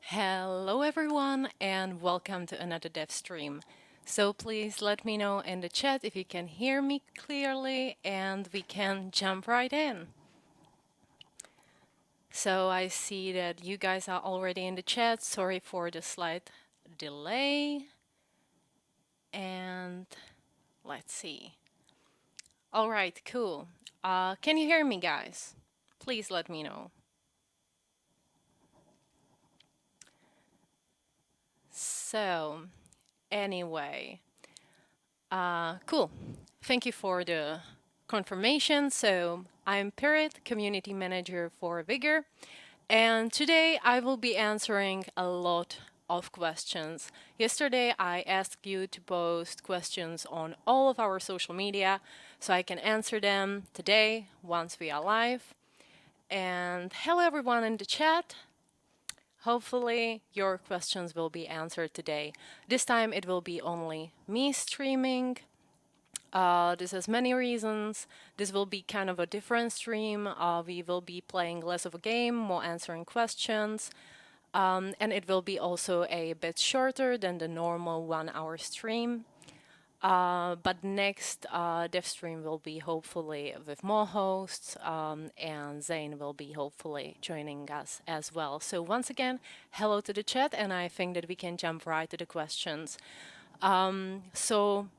Hello everyone and welcome to another dev stream. So please let me know in the chat if you can hear me clearly and we can jump right in. So I see that you guys are already in the chat. Sorry for the slight delay. And let's see. All right, cool. Can you hear me guys? Please let me know. So anyway, cool. Thank you for the confirmation. So I'm Pyrit, Community Manager for Vigor, and today I will be answering a lot of questions. Yesterday I asked you to post questions on all of our social media so I can answer them today once we are live. And hello everyone in the chat. Hopefully your questions will be answered today. This time it will be only me streaming. This has many reasons. This will be kind of a different stream. We will be playing less of a game, more answering questions. And it will be also a bit shorter than the normal 1 hour stream. But next dev stream will be hopefully with more hosts, and Zane will be hopefully joining us as well. So once again, hello to the chat, and I think that we can jump right to the questions. So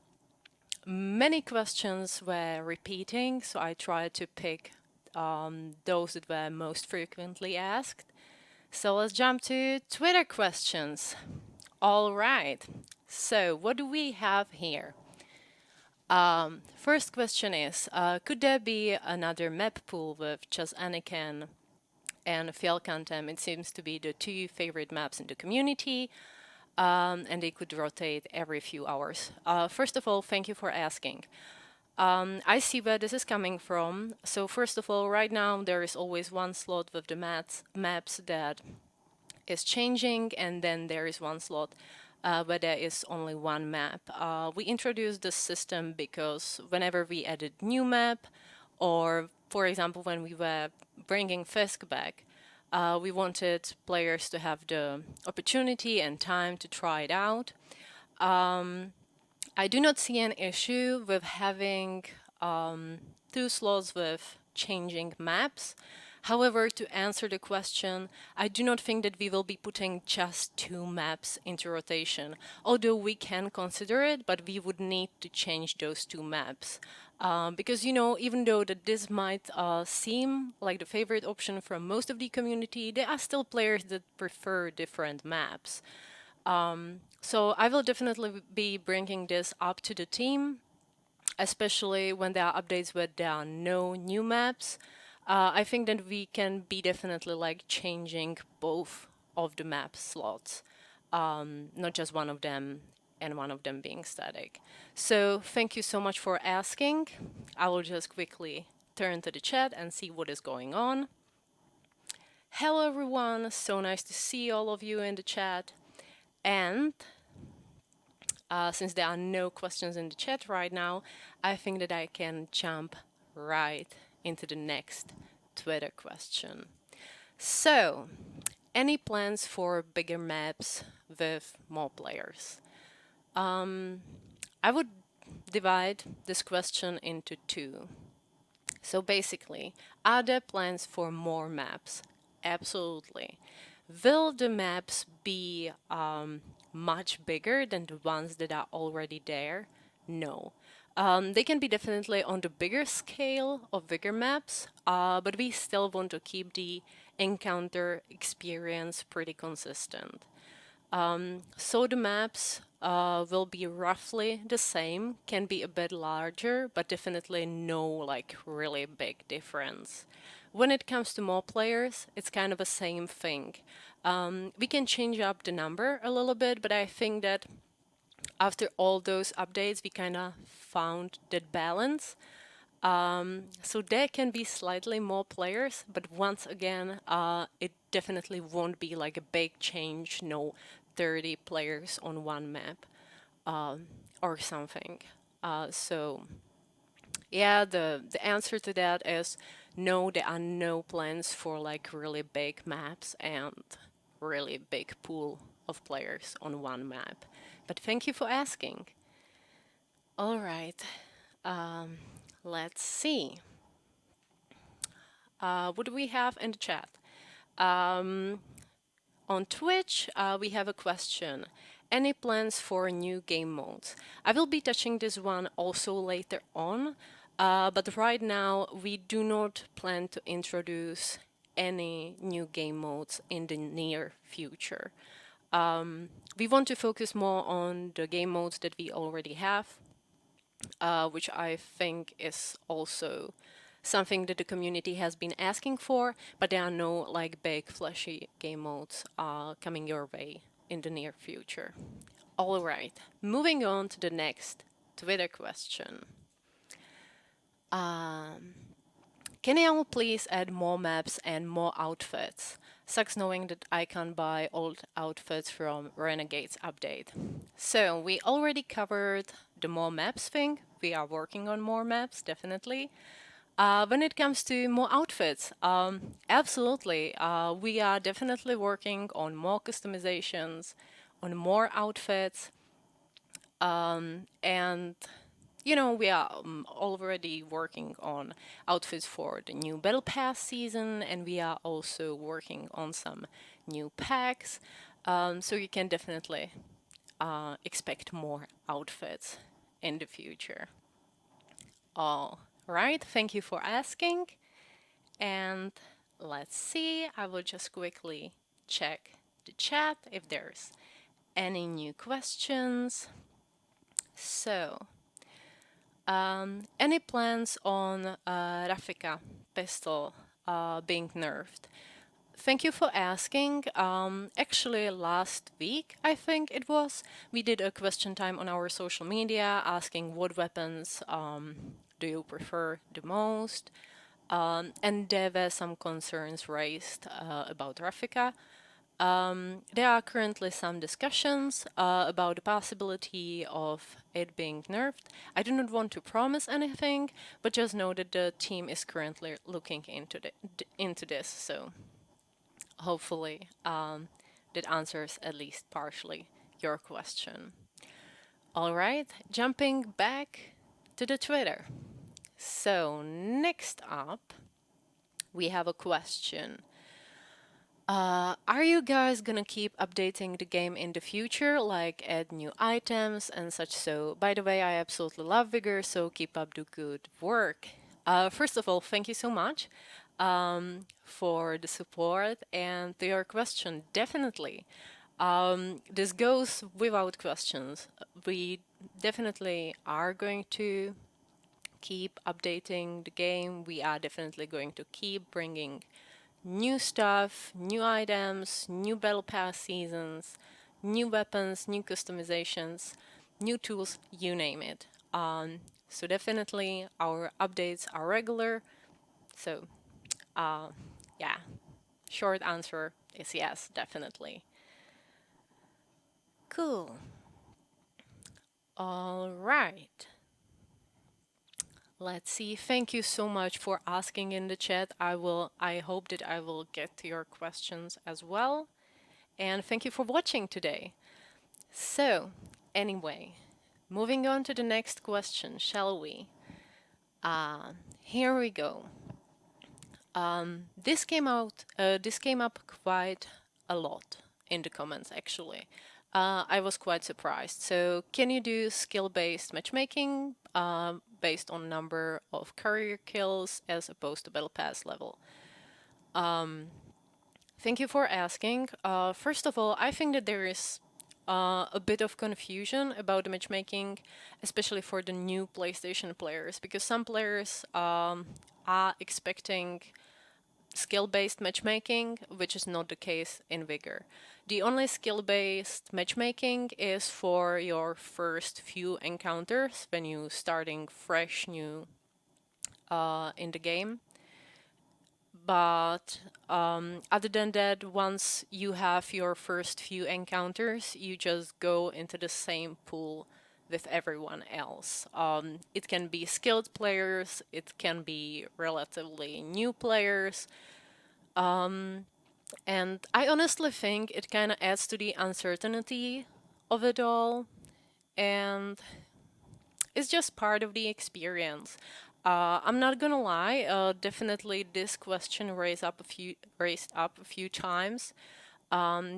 many questions were repeating, so I tried to pick those that were most frequently asked. So let's jump to Twitter questions. All right. So what do we have here? First question is, could there be another map pool with just Anakin and Fjellkantem? It seems to be the two favorite maps in the community, and they could rotate every few hours. First of all, thank you for asking. I see where this is coming from. So first of all, right now there is always one slot with the maps that is changing, and then there is one slot where there is only one map. We introduced this system because whenever we added new map, or for example, when we were bringing Fisk back, we wanted players to have the opportunity and time to try it out. I do not see an issue with having two slots with changing maps. However, to answer the question, I do not think that we will be putting just two maps into rotation, although we can consider it, but we would need to change those two maps. Because, you know, even though that this might seem like the favorite option from most of the community, there are still players that prefer different maps. So I will definitely be bringing this up to the team, especially when there are updates where there are no new maps. I think that we can be definitely like changing both of the map slots, not just one of them and one of them being static. So thank you so much for asking. I will just quickly turn to the chat and see what is going on. Hello everyone, so nice to see all of you in the chat. And since there are no questions in the chat right now, I think that I can jump right into the next Twitter question. So, any plans for bigger maps with more players? I would divide this question into two. So basically, are there plans for more maps? Absolutely. Will the maps be much bigger than the ones that are already there? No. They can be definitely on the bigger scale of bigger maps, but we still want to keep the encounter experience pretty consistent. So the maps will be roughly the same, can be a bit larger, but definitely no like really big difference. When it comes to more players, it's kind of the same thing. We can change up the number a little bit, but I think that after all those updates, we kind of found that balance. So there can be slightly more players, but once again, it definitely won't be like a big change, no 30 players on one map or something. So yeah, the answer to that is no, there are no plans for like really big maps, and really big pool of players on one map. But thank you for asking. All right, um, let's see. What do we have in the chat? Um, on Twitch, we have a question. Any plans for new game modes? I will be touching this one also later on, but right now we do not plan to introduce any new game modes in the near future. We want to focus more on the game modes that we already have, which I think is also something that the community has been asking for, but there are no like big flashy game modes coming your way in the near future. All right, moving on to the next Twitter question. Can you please add more maps and more outfits? Sucks knowing that I can buy old outfits from Renegade's update. So we already covered the more maps thing. We are working on more maps, definitely. When it comes to more outfits, absolutely. We are definitely working on more customizations, on more outfits, and we are already working on outfits for the new Battle Pass season, and we are also working on some new packs. So you can definitely expect more outfits in the future. All right, thank you for asking. And let's see, I will just quickly check the chat if there's any new questions. So, any plans on Rafika pistol being nerfed? Thank you for asking. Actually, last week, I think it was, we did a question time on our social media asking what weapons do you prefer the most? And there were some concerns raised about Rafika. There are currently some discussions about the possibility of it being nerfed. I do not want to promise anything, but just know that the team is currently looking into this. So hopefully that answers at least partially your question. All right, jumping back to the Twitter. So next up, we have a question. Are you guys gonna keep updating the game in the future, like add new items and such? So, by the way, I absolutely love Vigor, so keep up the good work. First of all, thank you so much for the support, and to your question, definitely. This goes without questions. We definitely are going to keep updating the game. We are definitely going to keep bringing new stuff, new items, new battle pass seasons, new weapons, new customizations, new tools, you name it. So definitely our updates are regular. So yeah, short answer is yes, definitely. Cool. All right. Let's see. Thank you so much for asking in the chat. I hope that I will get to your questions as well. And thank you for watching today. So, anyway, moving on to the next question, shall we? Here we go. This came out. This came up quite a lot in the comments, actually. I was quite surprised. So, can you do skill-based matchmaking based on number of career kills as opposed to battle pass level? Thank you for asking. First of all, I think that there is a bit of confusion about the matchmaking, especially for the new PlayStation players, because some players are expecting skill-based matchmaking, which is not the case in Vigor. The only skill-based matchmaking is for your first few encounters when you starting fresh new in the game. But other than that, once you have your first few encounters, you just go into the same pool with everyone else. It can be skilled players, it can be relatively new players. And I honestly think it kind of adds to the uncertainty of it all. And it's just part of the experience. I'm not gonna lie. Definitely, this question raised up a few times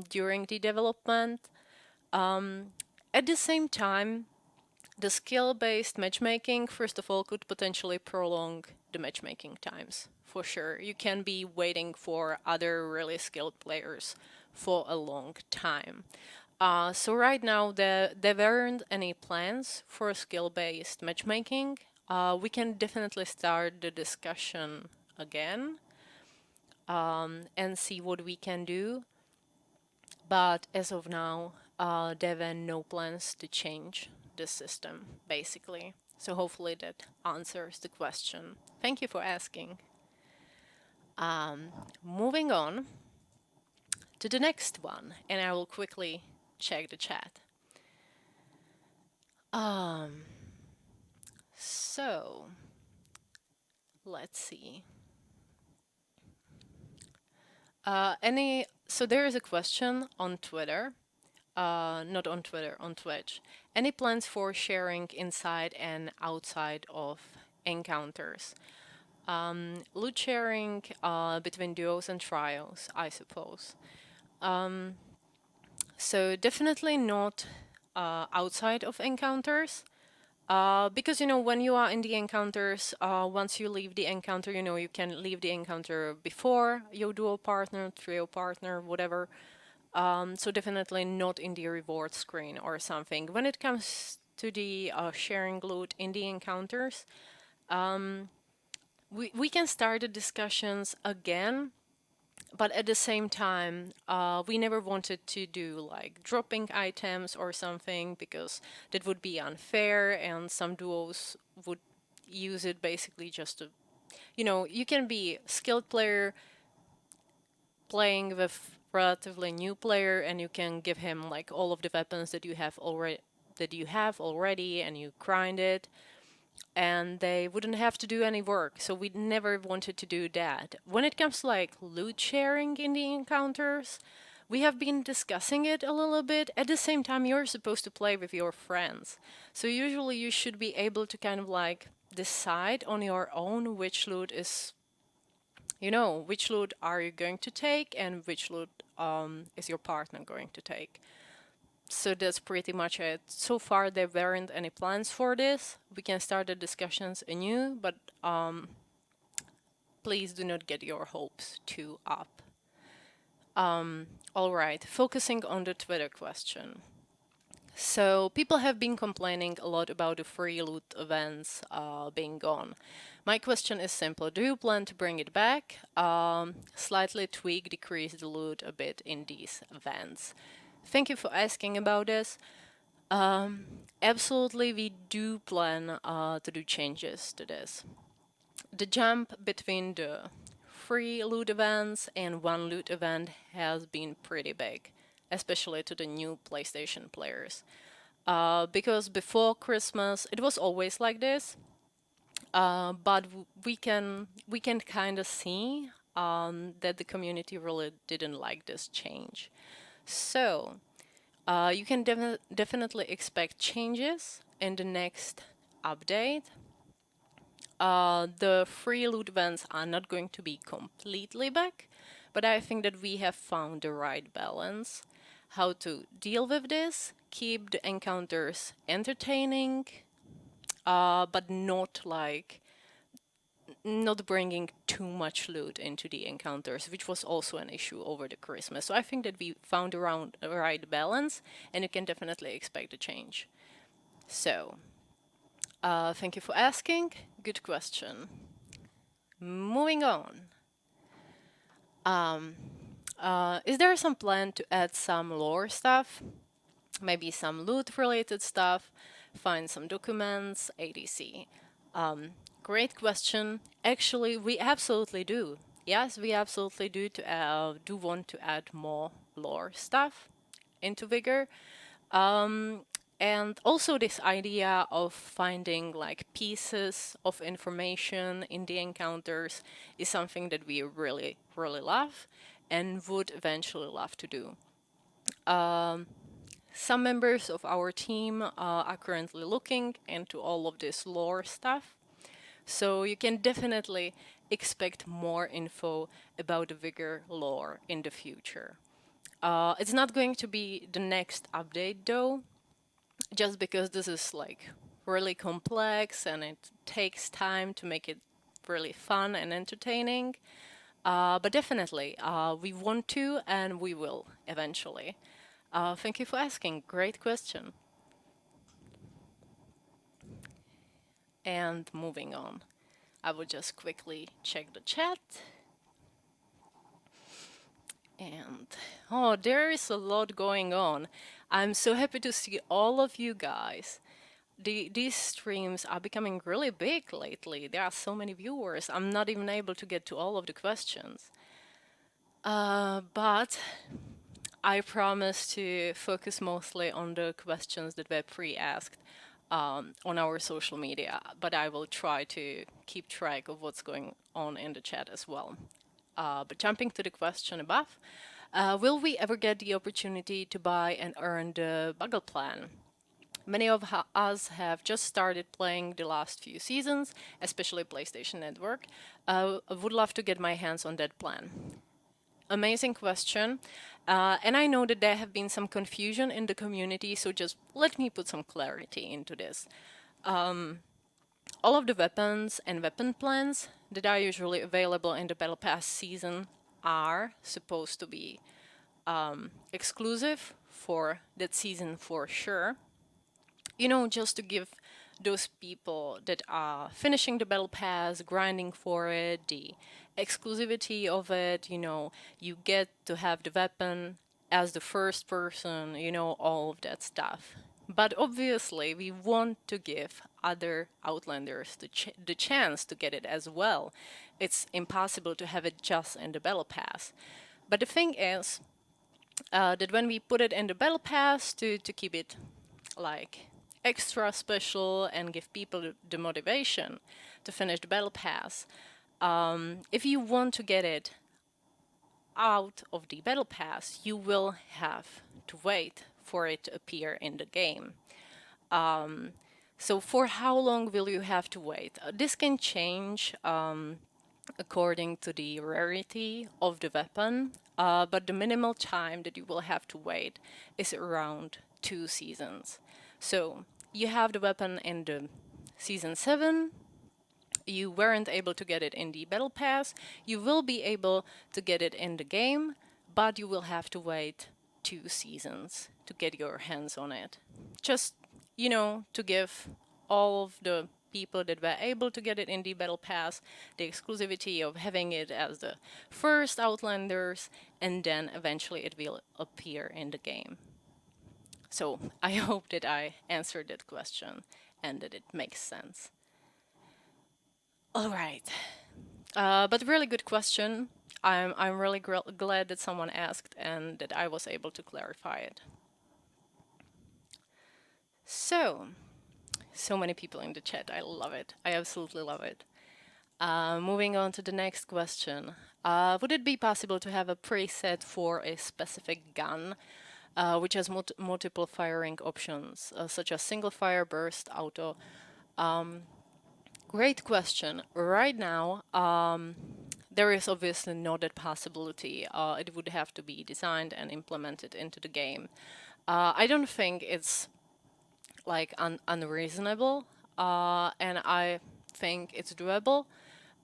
during the development. At the same time, the skill-based matchmaking, first of all, could potentially prolong the matchmaking times for sure. You can be waiting for other really skilled players for a long time. So right now, there weren't any plans for skill-based matchmaking. We can definitely start the discussion again and see what we can do. But as of now, there were no plans to change the system, basically. So hopefully that answers the question. Thank you for asking. Moving on to the next one, and I will quickly check the chat. So let's see. So there is a question on Twitter, not on Twitter, on Twitch. Any plans for sharing inside and outside of encounters? Loot sharing between duos and trios, I suppose. So definitely not outside of encounters. Because, when you are in the encounters, once you leave the encounter, you can leave the encounter before your duo partner, trio partner, whatever. So definitely not in the reward screen or something. When it comes to the sharing loot in the encounters, we can start the discussions again, but at the same time, we never wanted to do like dropping items or something because that would be unfair, and some duos would use it basically just to, you can be a skilled player playing with relatively new player, and you can give him like all of the weapons that you have already, and you grind it, and they wouldn't have to do any work. So we never wanted to do that. When it comes to like loot sharing in the encounters, we have been discussing it a little bit. At the same time, you're supposed to play with your friends. So usually you should be able to kind of like decide on your own which loot is, which loot are you going to take and which loot is your partner going to take. So that's pretty much it. So far, there weren't any plans for this. We can start the discussions anew, but please do not get your hopes too up. All right, focusing on the Twitter question. So people have been complaining a lot about the free loot events being gone. My question is simple. Do you plan to bring it back? Slightly tweak, decrease the loot a bit in these events. Thank you for asking about this. Absolutely, we do plan to do changes to this. The jump between the free loot events and one loot event has been pretty big, especially to the new PlayStation players. Because before Christmas, it was always like this, but we can kind of see that the community really didn't like this change. So you can definitely expect changes in the next update. The free loot events are not going to be completely back, but I think that we have found the right balance. How to deal with this, keep the encounters entertaining, but not bringing too much loot into the encounters, which was also an issue over the Christmas. So I think that we found around the right balance, and you can definitely expect a change. So, thank you for asking. Good question. Moving on. Is there some plan to add some lore stuff? Maybe some loot related stuff, find some documents, etc. Great question. Actually, we absolutely do. Yes, we absolutely do want to add more lore stuff into Vigor. And also this idea of finding like pieces of information in the encounters is something that we really, really love. and would eventually love to do. Some members of our team are currently looking into all of this lore stuff. So you can definitely expect more info about the Vigor lore in the future. It's not going to be the next update though, just because this is like really complex and it takes time to make it really fun and entertaining. But definitely, we want to and we will eventually. Thank you for asking. Great question. And moving on, I will just quickly check the chat. And oh, there is a lot going on. I'm so happy to see all of you guys. These streams are becoming really big lately. There are so many viewers. I'm not even able to get to all of the questions. But I promise to focus mostly on the questions that were pre-asked on our social media, but I will try to keep track of what's going on in the chat as well. But jumping to the question above, will we ever get the opportunity to buy and earn the Bugle plan? Many of us have just started playing the last few seasons, especially PlayStation Network. I would love to get my hands on that plan. Amazing question. And I know that there have been some confusion in the community, so just let me put some clarity into this. All of the weapons and weapon plans that are usually available in the Battle Pass season are supposed to be exclusive for that season for sure. You know, just to give those people that are finishing the battle pass, grinding for it, the exclusivity of it, you know, you get to have the weapon as the first person, you know, all of that stuff. But obviously, we want to give other Outlanders the chance to get it as well. It's impossible to have it just in the battle pass. But the thing is that when we put it in the battle pass to keep it like extra special and give people the motivation to finish the battle pass. If you want to get it out of the battle pass, you will have to wait for it to appear in the game. So for how long will you have to wait? This can change according to the rarity of the weapon, but the minimal time that you will have to wait is around 2 seasons. So you have the weapon in the season 7, you weren't able to get it in the battle pass, you will be able to get it in the game, but you will have to wait 2 seasons to get your hands on it. Just, you know, to give all of the people that were able to get it in the battle pass the exclusivity of having it as the first Outlanders, and then eventually it will appear in the game. So I hope that I answered that question and that it makes sense. All right, but really good question. I'm really glad that someone asked and that I was able to clarify it. So many people in the chat. I love it. I absolutely love it. Moving on to the next question. Would it be possible to have a preset for a specific gun which has multiple firing options, such as single fire, burst, auto? Great question. Right now, there is obviously not that possibility. It would have to be designed and implemented into the game. I don't think it's like unreasonable, and I think it's doable.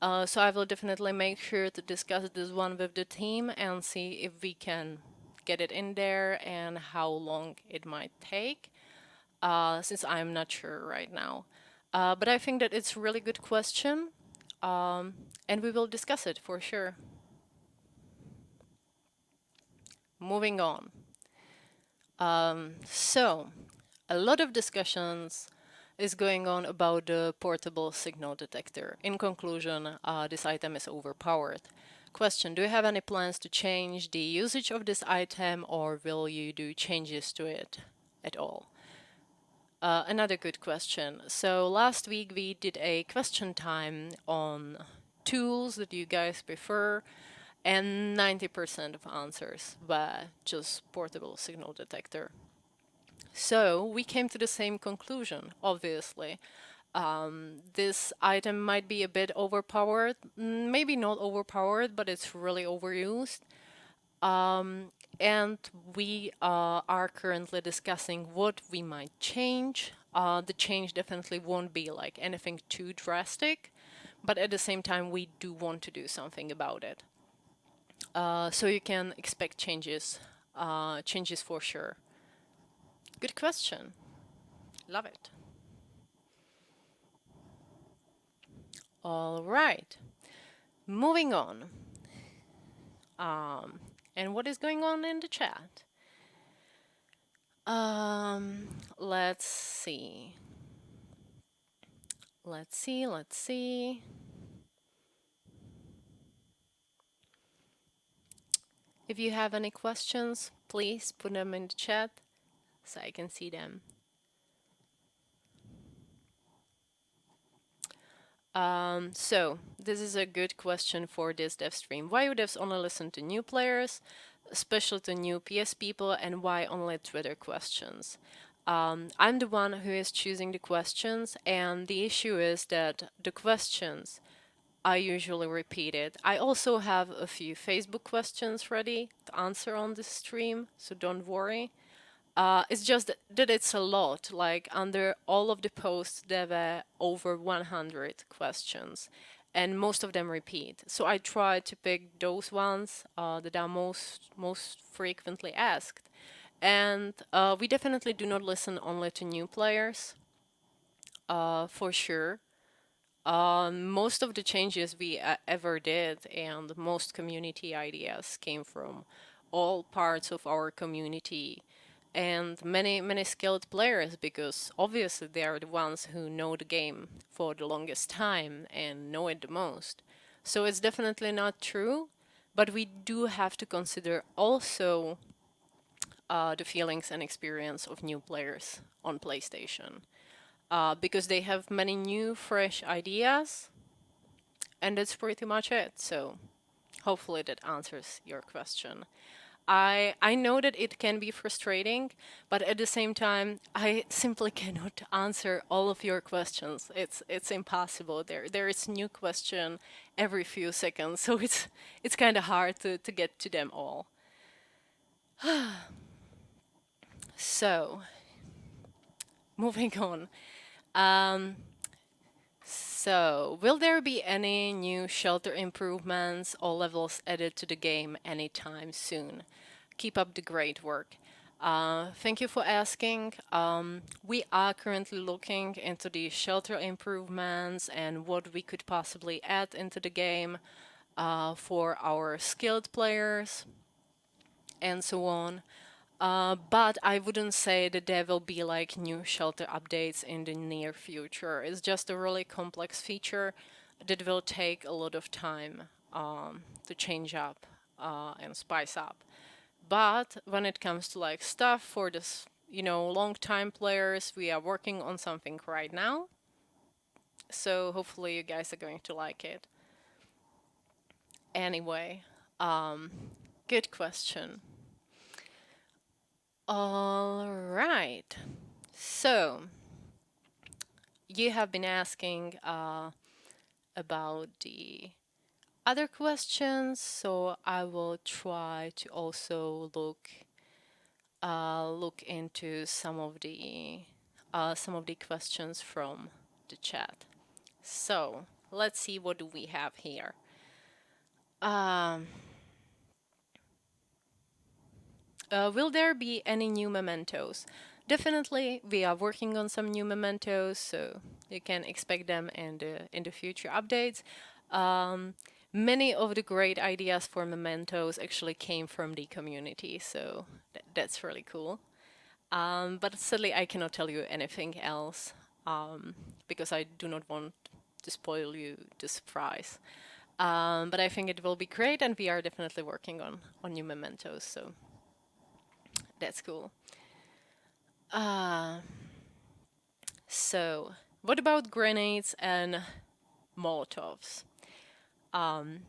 So I will definitely make sure to discuss this one with the team and see if we can get it in there and how long it might take, since I'm not sure right now. But I think that it's a really good question, and we will discuss it for sure. Moving on. So, a lot of discussions is going on about the portable signal detector. In conclusion, this item is overpowered. Question, do you have any plans to change the usage of this item, or will you do changes to it at all? Another good question. So last week we did a question time on tools that you guys prefer, and 90% of answers were just portable signal detector. So we came to the same conclusion, obviously. This item might be a bit overpowered, maybe not overpowered, but it's really overused. And we are currently discussing what we might change. The change definitely won't be like anything too drastic, but at the same time, we do want to do something about it. So you can expect changes, changes for sure. Good question. Love it. All right. Moving on. And what is going on in the chat? Let's see. Let's see. If you have any questions, please put them in the chat so I can see them. So this is a good question for this dev stream. Why do devs only listen to new players, especially to new PS people, and why only Twitter questions? I'm the one who is choosing the questions, and the issue is that the questions I usually repeat it. I also have a few Facebook questions ready to answer on this stream, so don't worry. It's just that it's a lot. Like under all of the posts, there were over 100 questions, and most of them repeat. So I try to pick those ones that are most frequently asked. And we definitely do not listen only to new players, for sure. Most of the changes we ever did and most community ideas came from all parts of our community and many skilled players, because obviously they are the ones who know the game for the longest time and know it the most. So it's definitely not true, but we do have to consider also the feelings and experience of new players on PlayStation, because they have many new fresh ideas, and that's pretty much it. So hopefully that answers your question. I know that it can be frustrating, but at the same time, I simply cannot answer all of your questions. It's impossible. There is new question every few seconds, so it's kind of hard to get to them all. So moving on. Um, So, will there be any new shelter improvements or levels added to the game anytime soon? Keep up the great work. Thank you for asking. We are currently looking into the shelter improvements and what we could possibly add into the game for our skilled players and so on. But I wouldn't say that there will be like new shelter updates in the near future. It's just a really complex feature that will take a lot of time to change up and spice up. But when it comes to like stuff for this, long time players, we are working on something right now. So hopefully you guys are going to like it. Anyway, good question. All right. So, you have been asking about the other questions, so I will try to also look into some of the questions from the chat. So, let's see what do we have here. Will there be any new mementos? Definitely, we are working on some new mementos, so you can expect them in the future updates. Many of the great ideas for mementos actually came from the community, so that's really cool. But sadly, I cannot tell you anything else because I do not want to spoil you the surprise. But I think it will be great, and we are definitely working on new mementos, so that's cool. So, what about grenades and Molotovs?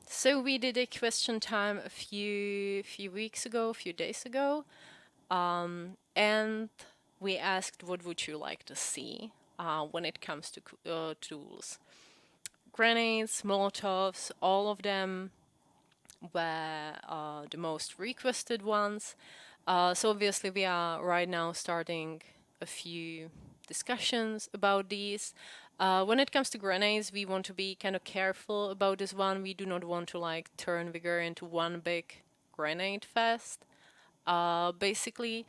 So we did a question time a few weeks ago, a few days ago, and we asked what would you like to see when it comes to tools. Grenades, Molotovs, all of them were the most requested ones. So obviously we are right now starting a few discussions about these. When it comes to grenades, we want to be kind of careful about this one. We do not want to like turn Vigor into one big grenade fest, basically.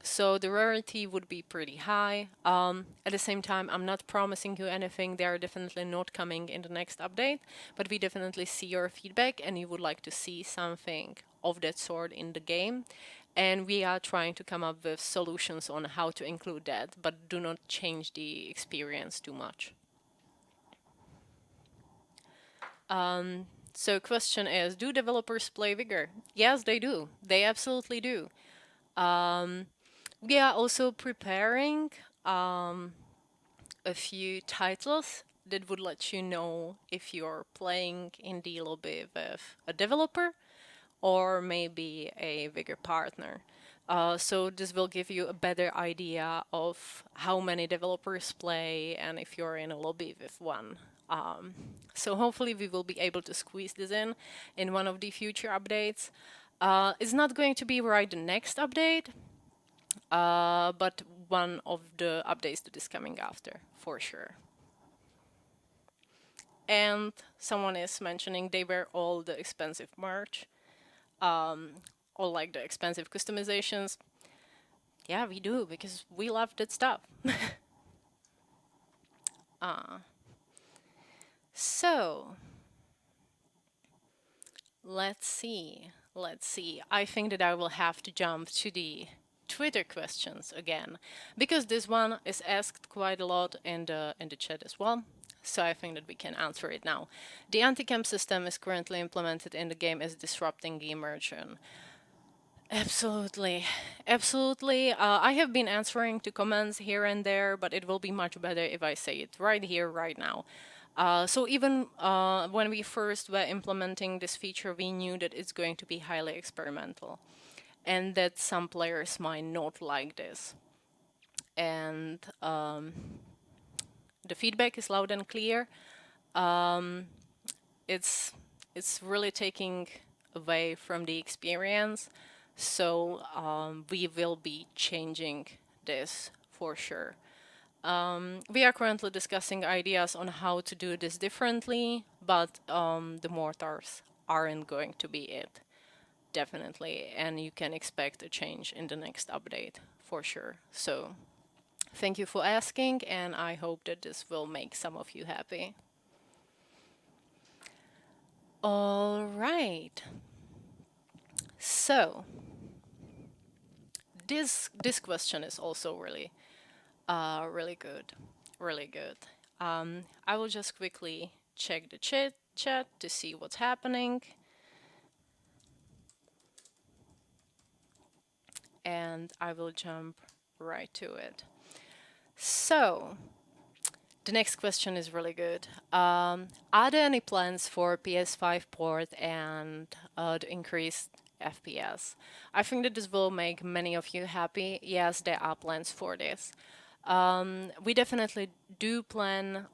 So the rarity would be pretty high. At the same time, I'm not promising you anything. They are definitely not coming in the next update, but we definitely see your feedback and you would like to see something of that sort in the game. And we are trying to come up with solutions on how to include that, but do not change the experience too much. So question is, do developers play Vigor? Yes, they do. They absolutely do. We are also preparing a few titles that would let you know if you're playing in the lobby with a developer or maybe a bigger partner. So this will give you a better idea of how many developers play and if you're in a lobby with one. So hopefully we will be able to squeeze this in one of the future updates. It's not going to be right the next update, but one of the updates that is coming after, for sure. And someone is mentioning they wear all the expensive merch, all like the expensive customizations. Yeah, we do, because we love that stuff. So, let's see. Let's see. I think that I will have to jump to the Twitter questions again, because this one is asked quite a lot in the chat as well. So I think that we can answer it now. The anti-camp system is currently implemented in the game as disrupting the immersion. Absolutely, absolutely. I have been answering to comments here and there, but it will be much better if I say it right here, right now. So even when we first were implementing this feature, we knew that it's going to be highly experimental and that some players might not like this. And the feedback is loud and clear. It's it's really taking away from the experience. So we will be changing this for sure. We are currently discussing ideas on how to do this differently, but the mortars aren't going to be it, definitely. And you can expect a change in the next update for sure. So thank you for asking, and I hope that this will make some of you happy. All right. So this question is also really good, really good. I will just quickly check the chat to see what's happening, and I will jump right to it. So the next question is really good. Are there any plans for PS5 port and the increased FPS? I think that this will make many of you happy. Yes, there are plans for this. We definitely do plan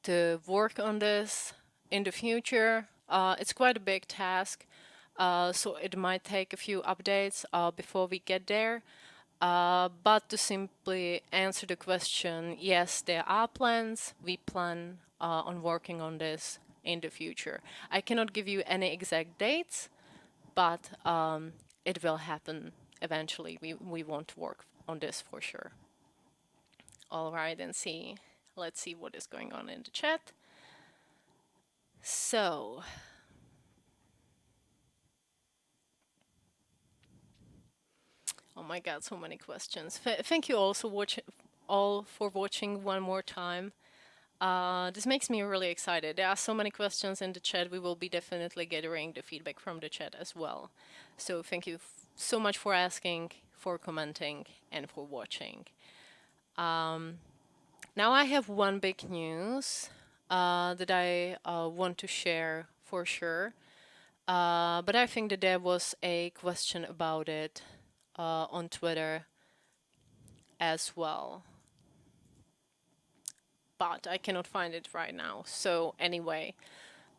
to work on this in the future. It's quite a big task, so it might take a few updates before we get there. But to simply answer the question, yes, there are plans. We plan on working on this in the future. I cannot give you any exact dates, but it will happen eventually. We want to work on this for sure. All right, and let's see what is going on in the chat. So, oh my God, so many questions. Thank you all for watching one more time. This makes me really excited. There are so many questions in the chat. We will be definitely gathering the feedback from the chat as well. So thank you so much for asking, for commenting, and for watching. Now I have one big news. that I want to share for sure. But I think that there was a question about it on Twitter as well. But I cannot find it right now. So anyway,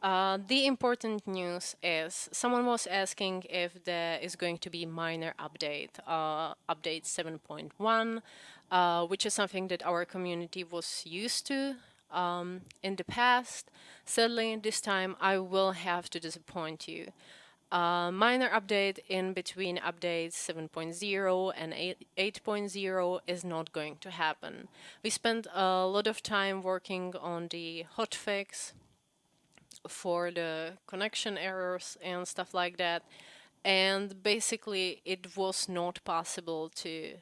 the important news is someone was asking if there is going to be minor update 7.1, which is something that our community was used to in the past. Sadly, this time I will have to disappoint you. Minor update in between updates 7.0 and 8.0 is not going to happen. We spent a lot of time working on the hotfix for the connection errors and stuff like that. And basically, it was not possible to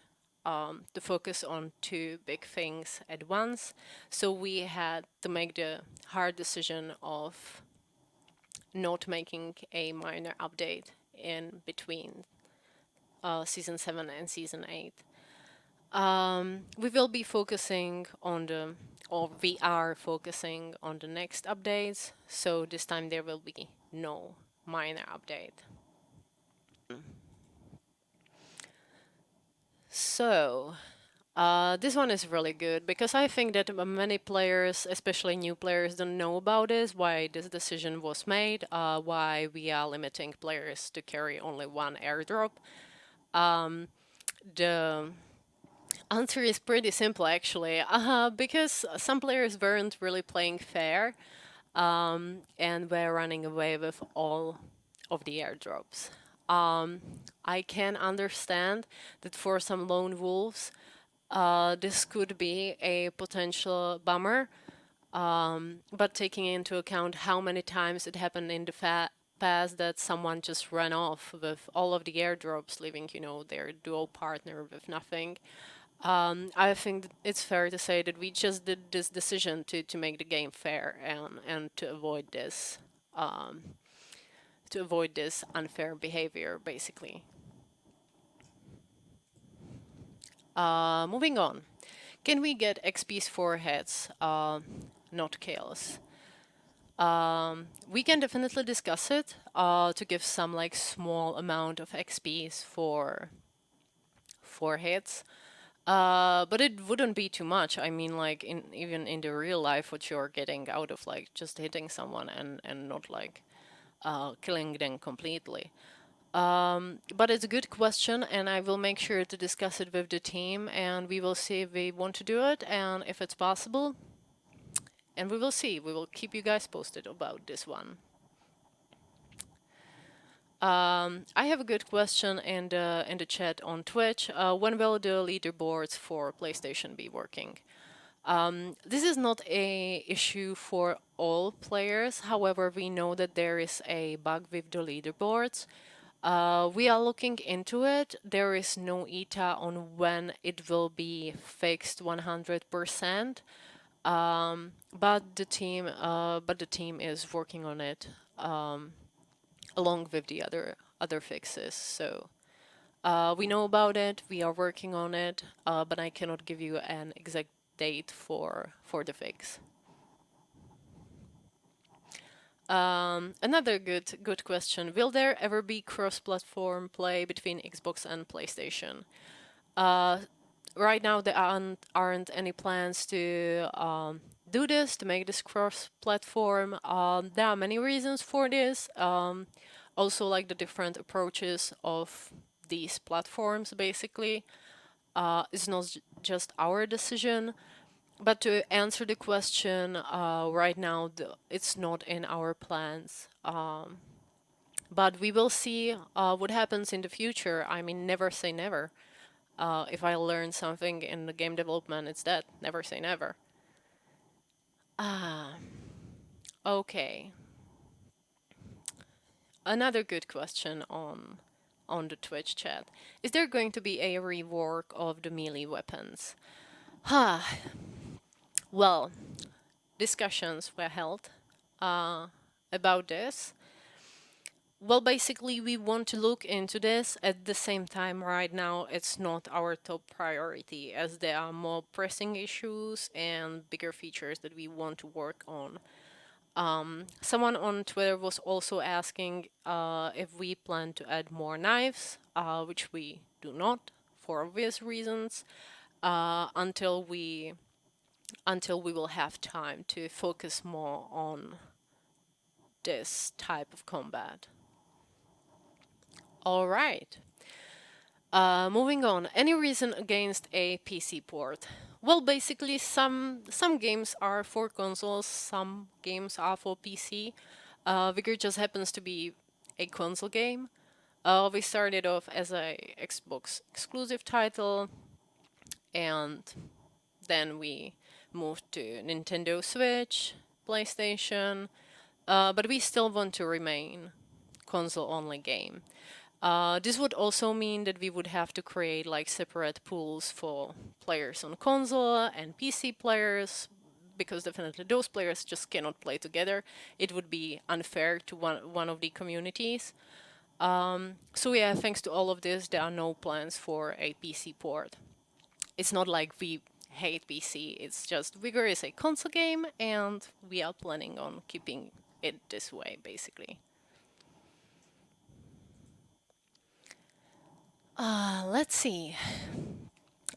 focus on two big things at once. So we had to make the hard decision of not making a minor update in between season 7 and season 8. We will be focusing on or we are focusing on the next updates. So this time there will be no minor update. So this one is really good because I think that many players, especially new players, don't know about this, why this decision was made, why we are limiting players to carry only one airdrop. The answer is pretty simple, actually, because some players weren't really playing fair and were running away with all of the airdrops. I can understand that for some lone wolves, this could be a potential bummer, but taking into account how many times it happened in the past that someone just ran off with all of the airdrops, leaving, their dual partner with nothing, I think it's fair to say that we just did this decision to make the game fair and to avoid this unfair behavior, basically. Moving on. Can we get XPs for heads, not kills? We can definitely discuss it to give some like small amount of XPs for hits. But it wouldn't be too much. I mean, like even in the real life, what you're getting out of like just hitting someone and not like killing them completely. But it's a good question, and I will make sure to discuss it with the team, and we will see if we want to do it and if it's possible. And we will see. We will keep you guys posted about this one. I have a good question in the chat on Twitch. When will the leaderboards for PlayStation be working? This is not a issue for all players. However, we know that there is a bug with the leaderboards. We are looking into it. There is no ETA on when it will be fixed 100%. But the team is working on it along with the other fixes. So we know about it. We are working on it, but I cannot give you an exact date for the fix. Another good question. Will there ever be cross-platform play between Xbox and PlayStation? Right now, there aren't any plans to do this, to make this cross-platform. There are many reasons for this. Also, like the different approaches of these platforms, basically. It's not just our decision. But to answer the question, right now, it's not in our plans. But we will see what happens in the future. I mean, never say never. If I learn something in the game development, it's that. Never say never. Okay. Another good question on the Twitch chat. Is there going to be a rework of the melee weapons? Well, discussions were held about this. Well, basically, we want to look into this. At the same time, right now, it's not our top priority as there are more pressing issues and bigger features that we want to work on. Someone on Twitter was also asking if we plan to add more knives, which we do not for obvious reasons, until we will have time to focus more on this type of combat. All right. Moving on. Any reason against a PC port? Well, basically, some games are for consoles, some games are for PC. Vigor just happens to be a console game. We started off as a Xbox exclusive title, and then we moved to Nintendo Switch, PlayStation, but we still want to remain console-only game. This would also mean that we would have to create like separate pools for players on console and PC players, because definitely those players just cannot play together. It would be unfair to one of the communities. So yeah, thanks to all of this, there are no plans for a PC port. It's not like we hate PC, it's just Vigor is a console game and we are planning on keeping it this way, basically. Let's see.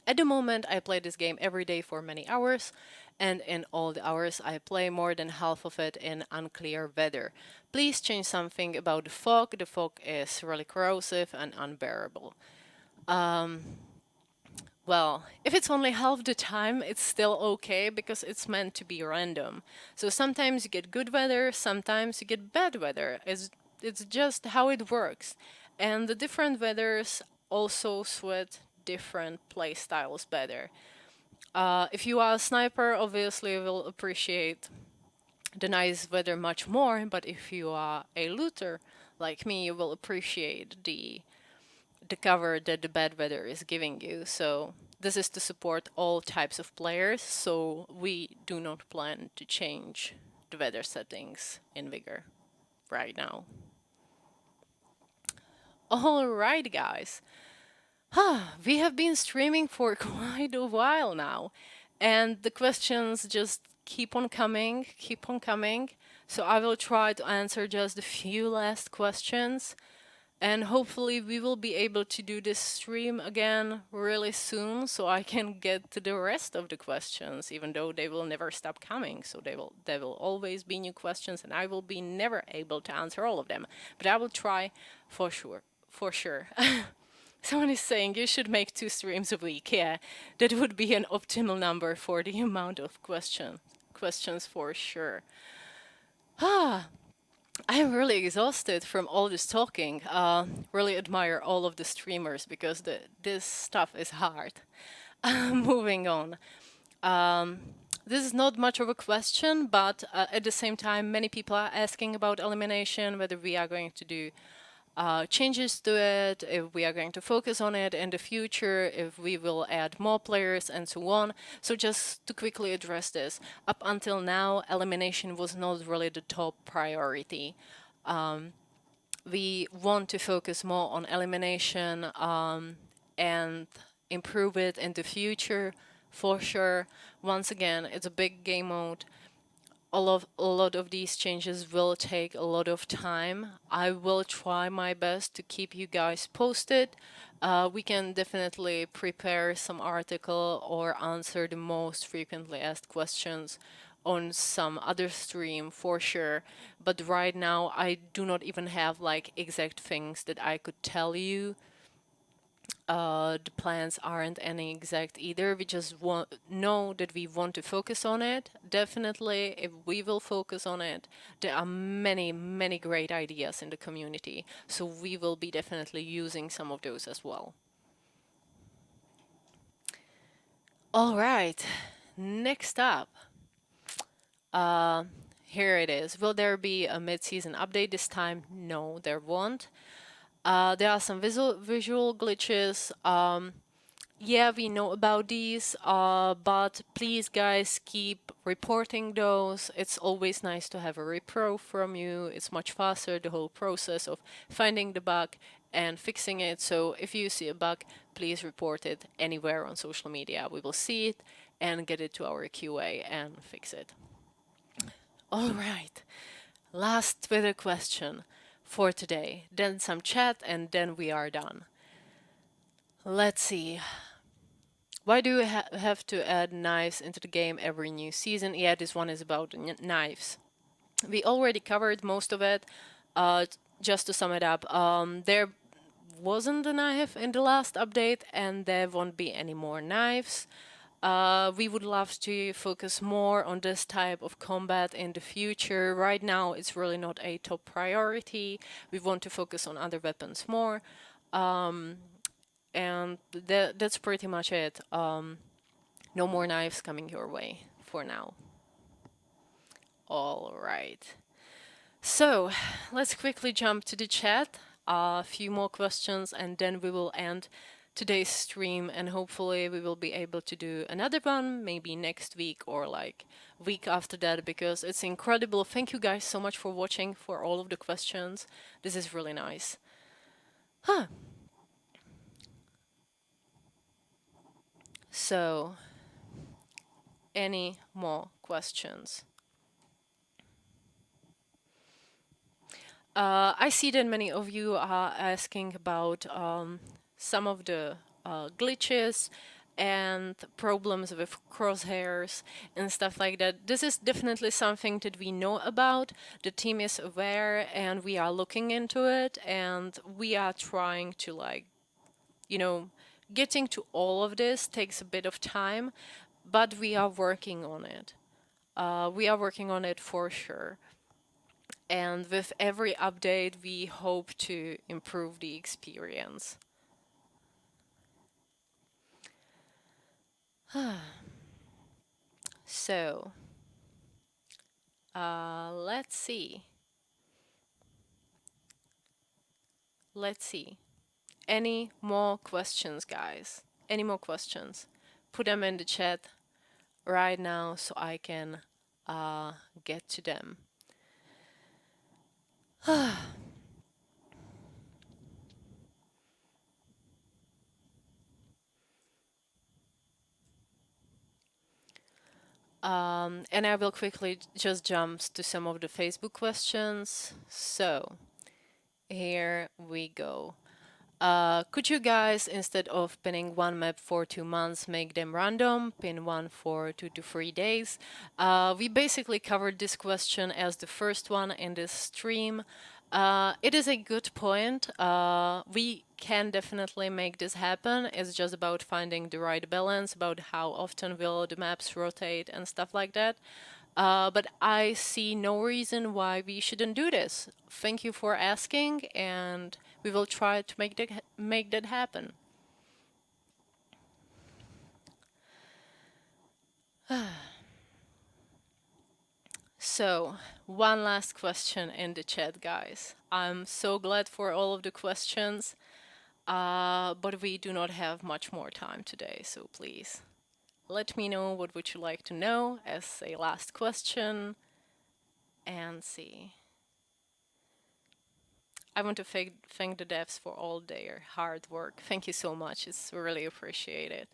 At the moment, I play this game every day for many hours, and in all the hours I play, more than half of it in unclear weather. Please change something about the fog. The fog is really corrosive and unbearable. Well, if it's only half the time, it's still okay because it's meant to be random. So sometimes you get good weather, sometimes you get bad weather. It's just how it works. And the different weathers also suit different play styles better. If you are a sniper, obviously you will appreciate the nice weather much more, but if you are a looter like me, you will appreciate the cover that the bad weather is giving you. So this is to support all types of players, so we do not plan to change the weather settings in Vigor right now. All right, guys. We have been streaming for quite a while now, and the questions just keep on coming, keep on coming. So I will try to answer just a few last questions. And hopefully we will be able to do this stream again really soon so I can get to the rest of the questions, even though they will never stop coming. So there will always be new questions and I will be never able to answer all of them. But I will try for sure. For sure. Someone is saying you should make 2 streams a week. Yeah, that would be an optimal number for the amount of questions for sure. I'm really exhausted from all this talking. Really admire all of the streamers because this stuff is hard. Moving on. This is not much of a question, but at the same time, many people are asking about elimination, whether we are going to do changes to it, if we are going to focus on it in the future, if we will add more players, and so on. So just to quickly address this, up until now, elimination was not really the top priority. We want to focus more on elimination and improve it in the future for sure. Once again, it's a big game mode. A lot of these changes will take a lot of time. I will try my best to keep you guys posted. We can definitely prepare some article or answer the most frequently asked questions on some other stream for sure. But right now, I do not even have like exact things that I could tell you. The plans aren't any exact either. We just know that we want to focus on it. Definitely, if we will focus on it, there are many, many great ideas in the community. So we will be definitely using some of those as well. All right, next up. Here it is. Will there be a mid-season update this time? No, there won't. There are some visual glitches. Yeah, we know about these, but please, guys, keep reporting those. It's always nice to have a repro from you. It's much faster, the whole process of finding the bug and fixing it. So if you see a bug, please report it anywhere on social media. We will see it and get it to our QA and fix it. All right. Last Twitter question for today. Then some chat, and then we are done. Let's see. Why do we have to add knives into the game every new season? Yeah, this one is about knives. We already covered most of it. Uh, just to sum it up, there wasn't a knife in the last update, and there won't be any more knives. We would love to focus more on this type of combat in the future. Right now, it's really not a top priority. We want to focus on other weapons more. And that's pretty much it. No more knives coming your way for now. All right. So let's quickly jump to the chat. A few more questions and then we will end today's stream, and hopefully we will be able to do another one maybe next week or like week after that, because it's incredible. Thank you guys so much for watching, for all of the questions. This is really nice. Huh. So, any more questions? I see that many of you are asking about some of the glitches and problems with crosshairs and stuff like that. This is definitely something that we know about. The team is aware and we are looking into it, and we are trying to, like, you know, getting to all of this takes a bit of time, but we are working on it. We are working on it for sure. And with every update, we hope to improve the experience. So, let's see. Let's see. Any more questions, guys? Any more questions? Put them in the chat right now so I can get to them. And I will quickly just jump to some of the Facebook questions. So, here we go. Could you guys, instead of pinning one map for 2 months, make them random, pin one for 2 to 3 days? We basically covered this question as the first one in this stream. It is a good point. We can definitely make this happen. It's just about finding the right balance, about how often will the maps rotate and stuff like that. But I see no reason why we shouldn't do this. Thank you for asking, and we will try to make that happen. So, one last question in the chat, guys. I'm so glad for all of the questions, but we do not have much more time today, so please let me know what would you like to know as a last question, and see. I want to thank the devs for all their hard work. Thank you so much. It's really appreciated.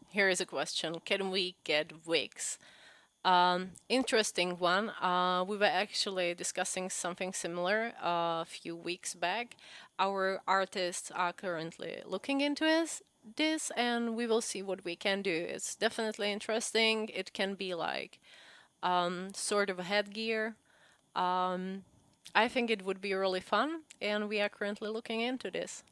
Here is a question. Can we get wigs? Interesting one. We were actually discussing something similar a few weeks back. Our artists are currently looking into this, and we will see what we can do. It's definitely interesting. It can be like sort of a headgear. I think it would be really fun, and we are currently looking into this.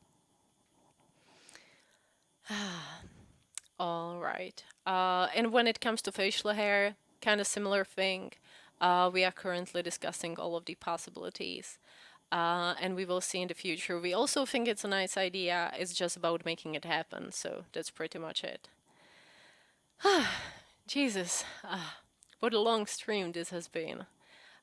All right. And when it comes to facial hair, kind of similar thing. We are currently discussing all of the possibilities, and we will see in the future. We also think it's a nice idea. It's just about making it happen. So that's pretty much it. Jesus, what a long stream this has been.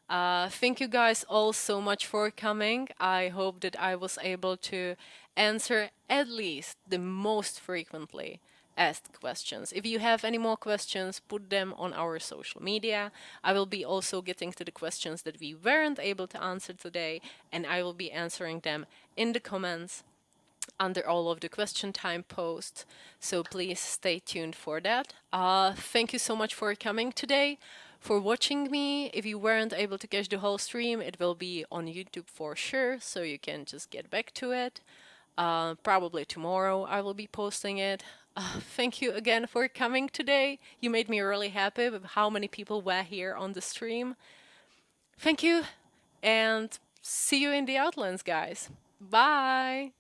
Thank you guys all so much for coming. I hope that I was able to answer at least the most frequently asked questions. If you have any more questions, put them on our social media. I will be also getting to the questions that we weren't able to answer today, and I will be answering them in the comments under all of the question time posts. So please stay tuned for that. Thank you so much for coming today, for watching me. If you weren't able to catch the whole stream, it will be on YouTube for sure, so you can just get back to it. Probably tomorrow I will be posting it. Thank you again for coming today. You made me really happy with how many people were here on the stream. Thank you, and see you in the Outlands, guys. Bye!